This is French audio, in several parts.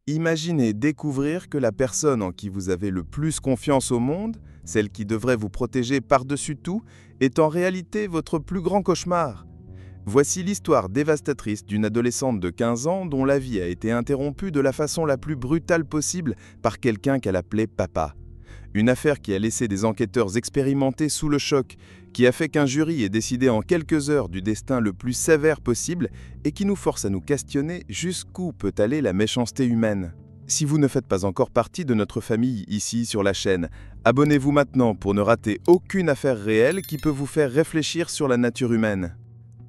Imaginez découvrir que la personne en qui vous avez le plus confiance au monde, celle qui devrait vous protéger par-dessus tout, est en réalité votre plus grand cauchemar. Voici l'histoire dévastatrice d'une adolescente de 15 ans dont la vie a été interrompue de la façon la plus brutale possible par quelqu'un qu'elle appelait papa. Une affaire qui a laissé des enquêteurs expérimentés sous le choc, qui a fait qu'un jury ait décidé en quelques heures du destin le plus sévère possible et qui nous force à nous questionner jusqu'où peut aller la méchanceté humaine. Si vous ne faites pas encore partie de notre famille ici sur la chaîne, abonnez-vous maintenant pour ne rater aucune affaire réelle qui peut vous faire réfléchir sur la nature humaine.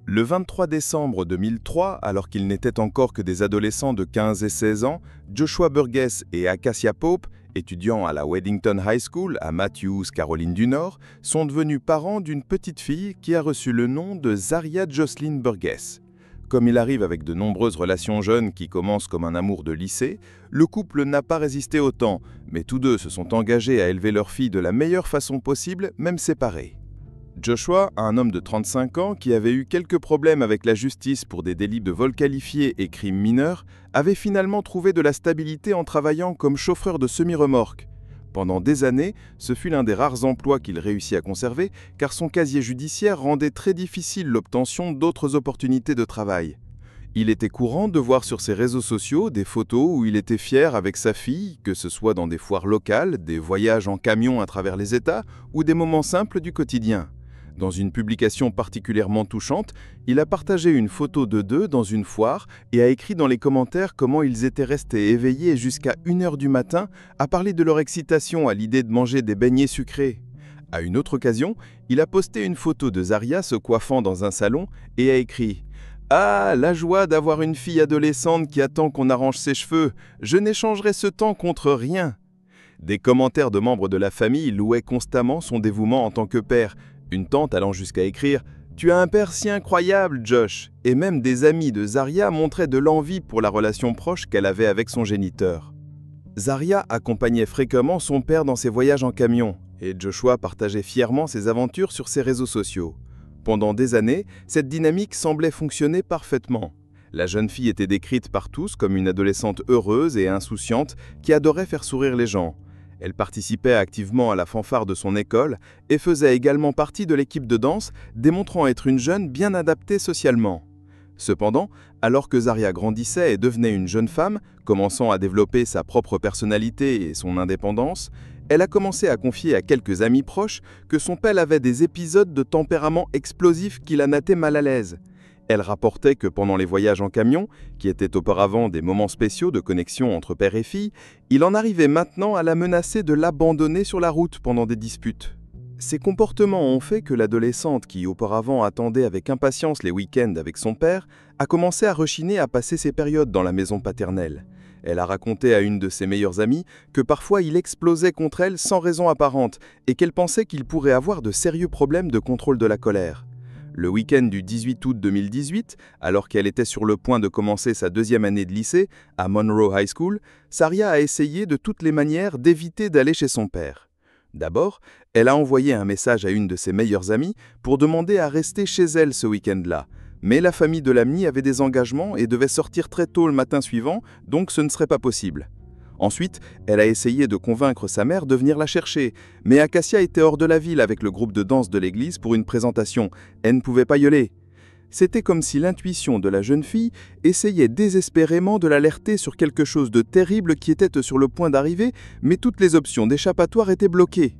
Le 23 décembre 2003, alors qu'ils n'étaient encore que des adolescents de 15 et 16 ans, Joshua Burgess et Acacia Pope, étudiants à la Weddington High School à Matthews, Caroline du Nord, sont devenus parents d'une petite fille qui a reçu le nom de Zaria Jocelyn Burgess. Comme il arrive avec de nombreuses relations jeunes qui commencent comme un amour de lycée, le couple n'a pas résisté au temps, mais tous deux se sont engagés à élever leur fille de la meilleure façon possible, même séparés. Joshua, un homme de 35 ans qui avait eu quelques problèmes avec la justice pour des délits de vol qualifié et crimes mineurs, avait finalement trouvé de la stabilité en travaillant comme chauffeur de semi-remorque. Pendant des années, ce fut l'un des rares emplois qu'il réussit à conserver car son casier judiciaire rendait très difficile l'obtention d'autres opportunités de travail. Il était courant de voir sur ses réseaux sociaux des photos où il était fier avec sa fille, que ce soit dans des foires locales, des voyages en camion à travers les États ou des moments simples du quotidien. Dans une publication particulièrement touchante, il a partagé une photo de deux dans une foire et a écrit dans les commentaires comment ils étaient restés éveillés jusqu'à 1h du matin à parler de leur excitation à l'idée de manger des beignets sucrés. À une autre occasion, il a posté une photo de Zaria se coiffant dans un salon et a écrit « Ah, la joie d'avoir une fille adolescente qui attend qu'on arrange ses cheveux, je n'échangerai ce temps contre rien !» Des commentaires de membres de la famille louaient constamment son dévouement en tant que père, une tante allant jusqu'à écrire « Tu as un père si incroyable, Josh !» et même des amis de Zaria montraient de l'envie pour la relation proche qu'elle avait avec son géniteur. Zaria accompagnait fréquemment son père dans ses voyages en camion, et Joshua partageait fièrement ses aventures sur ses réseaux sociaux. Pendant des années, cette dynamique semblait fonctionner parfaitement. La jeune fille était décrite par tous comme une adolescente heureuse et insouciante qui adorait faire sourire les gens. Elle participait activement à la fanfare de son école et faisait également partie de l'équipe de danse, démontrant être une jeune bien adaptée socialement. Cependant, alors que Zaria grandissait et devenait une jeune femme, commençant à développer sa propre personnalité et son indépendance, elle a commencé à confier à quelques amis proches que son père avait des épisodes de tempérament explosif qui la mettaient mal à l'aise. Elle rapportait que pendant les voyages en camion, qui étaient auparavant des moments spéciaux de connexion entre père et fille, il en arrivait maintenant à la menacer de l'abandonner sur la route pendant des disputes. Ces comportements ont fait que l'adolescente qui auparavant attendait avec impatience les week-ends avec son père a commencé à rechigner à passer ses périodes dans la maison paternelle. Elle a raconté à une de ses meilleures amies que parfois il explosait contre elle sans raison apparente et qu'elle pensait qu'il pourrait avoir de sérieux problèmes de contrôle de la colère. Le week-end du 18 août 2018, alors qu'elle était sur le point de commencer sa deuxième année de lycée à Monroe High School, Zaria a essayé de toutes les manières d'éviter d'aller chez son père. D'abord, elle a envoyé un message à une de ses meilleures amies pour demander à rester chez elle ce week-end-là. Mais la famille de l'amie avait des engagements et devait sortir très tôt le matin suivant, donc ce ne serait pas possible. Ensuite, elle a essayé de convaincre sa mère de venir la chercher, mais Acacia était hors de la ville avec le groupe de danse de l'église pour une présentation. Elle ne pouvait pas y aller. C'était comme si l'intuition de la jeune fille essayait désespérément de l'alerter sur quelque chose de terrible qui était sur le point d'arriver, mais toutes les options d'échappatoire étaient bloquées.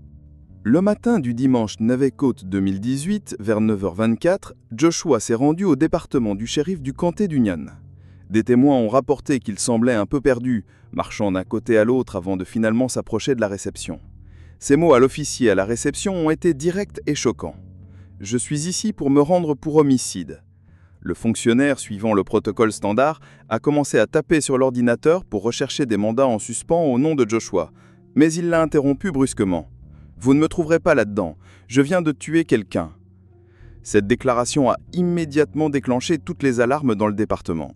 Le matin du dimanche 9 août 2018, vers 9h24, Joshua s'est rendu au département du shérif du comté d'Union. Des témoins ont rapporté qu'il semblait un peu perdu, marchant d'un côté à l'autre avant de finalement s'approcher de la réception. Ses mots à l'officier à la réception ont été directs et choquants. « Je suis ici pour me rendre pour homicide ». Le fonctionnaire, suivant le protocole standard, a commencé à taper sur l'ordinateur pour rechercher des mandats en suspens au nom de Joshua, mais il l'a interrompu brusquement. « Vous ne me trouverez pas là-dedans, je viens de tuer quelqu'un ». Cette déclaration a immédiatement déclenché toutes les alarmes dans le département.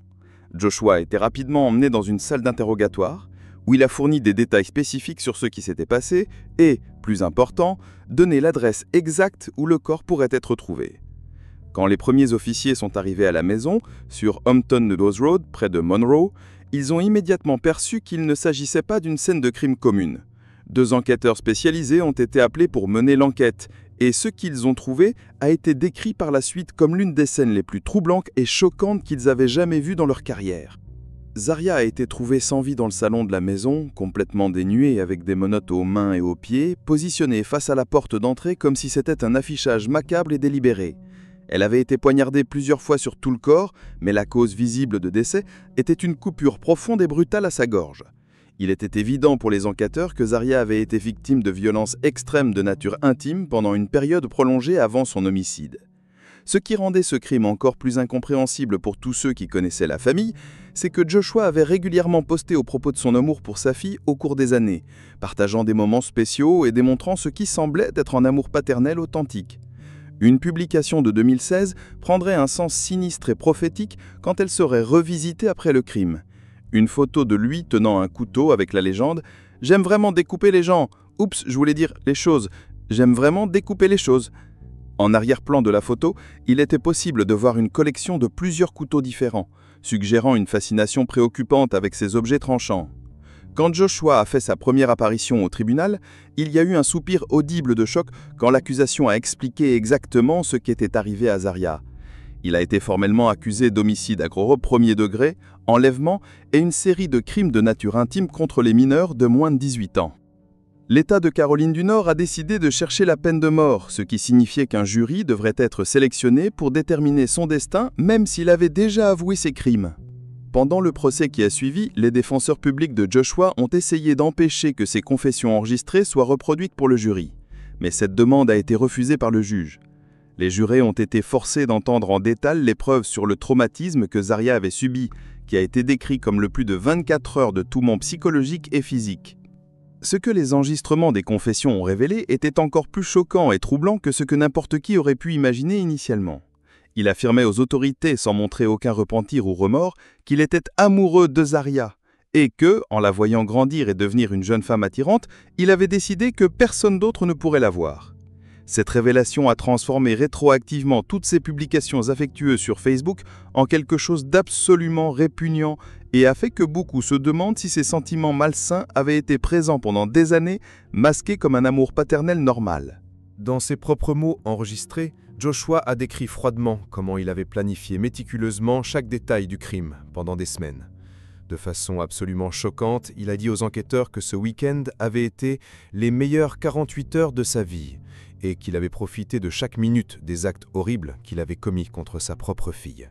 Joshua a été rapidement emmené dans une salle d'interrogatoire, où il a fourni des détails spécifiques sur ce qui s'était passé et, plus important, donné l'adresse exacte où le corps pourrait être trouvé. Quand les premiers officiers sont arrivés à la maison, sur Hampton Meadows Road, près de Monroe, Ils ont immédiatement perçu qu'il ne s'agissait pas d'une scène de crime commune. 2 enquêteurs spécialisés ont été appelés pour mener l'enquête, et ce qu'ils ont trouvé a été décrit par la suite comme l'une des scènes les plus troublantes et choquantes qu'ils avaient jamais vues dans leur carrière. Zarya a été trouvée sans vie dans le salon de la maison, complètement dénuée avec des menottes aux mains et aux pieds, positionnée face à la porte d'entrée comme si c'était un affichage macabre et délibéré. Elle avait été poignardée plusieurs fois sur tout le corps, mais la cause visible de décès était une coupure profonde et brutale à sa gorge. Il était évident pour les enquêteurs que Zarya avait été victime de violences extrêmes de nature intime pendant une période prolongée avant son homicide. Ce qui rendait ce crime encore plus incompréhensible pour tous ceux qui connaissaient la famille, c'est que Joshua avait régulièrement posté au propos de son amour pour sa fille au cours des années, partageant des moments spéciaux et démontrant ce qui semblait être un amour paternel authentique. Une publication de 2016 prendrait un sens sinistre et prophétique quand elle serait revisitée après le crime. Une photo de lui tenant un couteau avec la légende « J'aime vraiment découper les gens. Oups, je voulais dire les choses. J'aime vraiment découper les choses. » En arrière-plan de la photo, il était possible de voir une collection de plusieurs couteaux différents, suggérant une fascination préoccupante avec ces objets tranchants. Quand Joshua a fait sa première apparition au tribunal, il y a eu un soupir audible de choc quand l'accusation a expliqué exactement ce qui était arrivé à Zarya. Il a été formellement accusé d'homicide agréé premier degré, enlèvement et une série de crimes de nature intime contre les mineurs de moins de 18 ans. L'État de Caroline du Nord a décidé de chercher la peine de mort, ce qui signifiait qu'un jury devrait être sélectionné pour déterminer son destin même s'il avait déjà avoué ses crimes. Pendant le procès qui a suivi, les défenseurs publics de Joshua ont essayé d'empêcher que ses confessions enregistrées soient reproduites pour le jury. Mais cette demande a été refusée par le juge. Les jurés ont été forcés d'entendre en détail les preuves sur le traumatisme que Zarya avait subi, qui a été décrit comme le plus de 24 heures de tourments psychologiques et physiques. Ce que les enregistrements des confessions ont révélé était encore plus choquant et troublant que ce que n'importe qui aurait pu imaginer initialement. Il affirmait aux autorités, sans montrer aucun repentir ou remords, qu'il était amoureux de Zarya et que, en la voyant grandir et devenir une jeune femme attirante, il avait décidé que personne d'autre ne pourrait la voir. Cette révélation a transformé rétroactivement toutes ses publications affectueuses sur Facebook en quelque chose d'absolument répugnant et a fait que beaucoup se demandent si ces sentiments malsains avaient été présents pendant des années, masqués comme un amour paternel normal. Dans ses propres mots enregistrés, Joshua a décrit froidement comment il avait planifié méticuleusement chaque détail du crime pendant des semaines. De façon absolument choquante, il a dit aux enquêteurs que ce week-end avait été les meilleures 48 heures de sa vie et qu'il avait profité de chaque minute des actes horribles qu'il avait commis contre sa propre fille.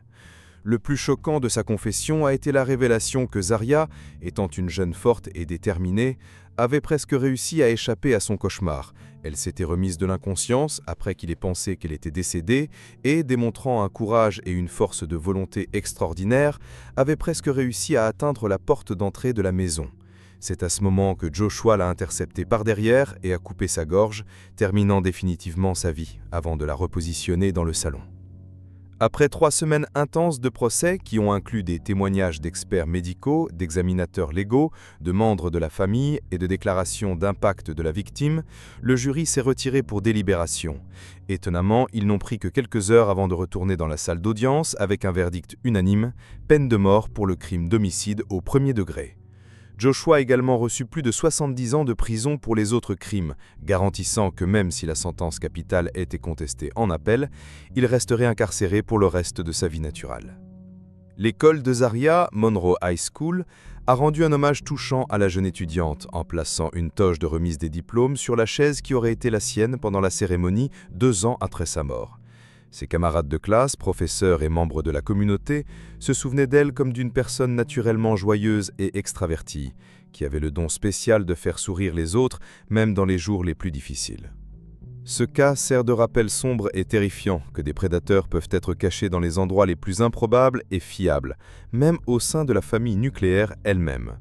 Le plus choquant de sa confession a été la révélation que Zarya, étant une jeune forte et déterminée, avait presque réussi à échapper à son cauchemar. Elle s'était remise de l'inconscience après qu'il ait pensé qu'elle était décédée et, démontrant un courage et une force de volonté extraordinaires, avait presque réussi à atteindre la porte d'entrée de la maison. C'est à ce moment que Joshua l'a interceptée par derrière et a coupé sa gorge, terminant définitivement sa vie avant de la repositionner dans le salon. Après 3 semaines intenses de procès qui ont inclus des témoignages d'experts médicaux, d'examinateurs légaux, de membres de la famille et de déclarations d'impact de la victime, le jury s'est retiré pour délibération. Étonnamment, ils n'ont pris que quelques heures avant de retourner dans la salle d'audience avec un verdict unanime, peine de mort pour le crime d'homicide au premier degré. Joshua a également reçu plus de 70 ans de prison pour les autres crimes, garantissant que même si la sentence capitale était contestée en appel, il resterait incarcéré pour le reste de sa vie naturelle. L'école de Zarya, Monroe High School, a rendu un hommage touchant à la jeune étudiante en plaçant une toge de remise des diplômes sur la chaise qui aurait été la sienne pendant la cérémonie 2 ans après sa mort. Ses camarades de classe, professeurs et membres de la communauté se souvenaient d'elle comme d'une personne naturellement joyeuse et extravertie, qui avait le don spécial de faire sourire les autres, même dans les jours les plus difficiles. Ce cas sert de rappel sombre et terrifiant que des prédateurs peuvent être cachés dans les endroits les plus improbables et fiables, même au sein de la famille nucléaire elle-même.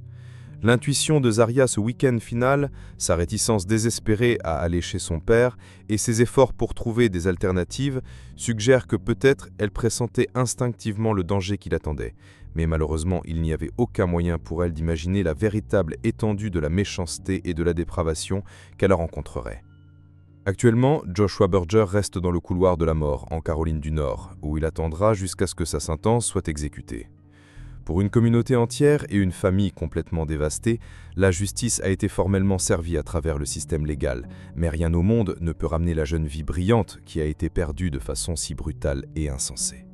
L'intuition de Zarya ce week-end final, sa réticence désespérée à aller chez son père et ses efforts pour trouver des alternatives suggèrent que peut-être elle pressentait instinctivement le danger qui l'attendait. Mais malheureusement, il n'y avait aucun moyen pour elle d'imaginer la véritable étendue de la méchanceté et de la dépravation qu'elle rencontrerait. Actuellement, Joshua Burger reste dans le couloir de la mort en Caroline du Nord, où il attendra jusqu'à ce que sa sentence soit exécutée. Pour une communauté entière et une famille complètement dévastée, la justice a été formellement servie à travers le système légal, mais rien au monde ne peut ramener la jeune vie brillante qui a été perdue de façon si brutale et insensée.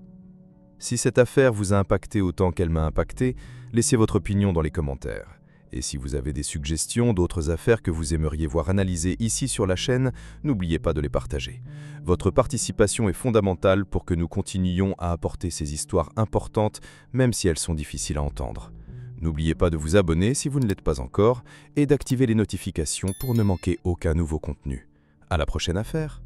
Si cette affaire vous a impacté autant qu'elle m'a impacté, laissez votre opinion dans les commentaires. Et si vous avez des suggestions d'autres affaires que vous aimeriez voir analysées ici sur la chaîne, n'oubliez pas de les partager. Votre participation est fondamentale pour que nous continuions à apporter ces histoires importantes, même si elles sont difficiles à entendre. N'oubliez pas de vous abonner si vous ne l'êtes pas encore et d'activer les notifications pour ne manquer aucun nouveau contenu. À la prochaine affaire!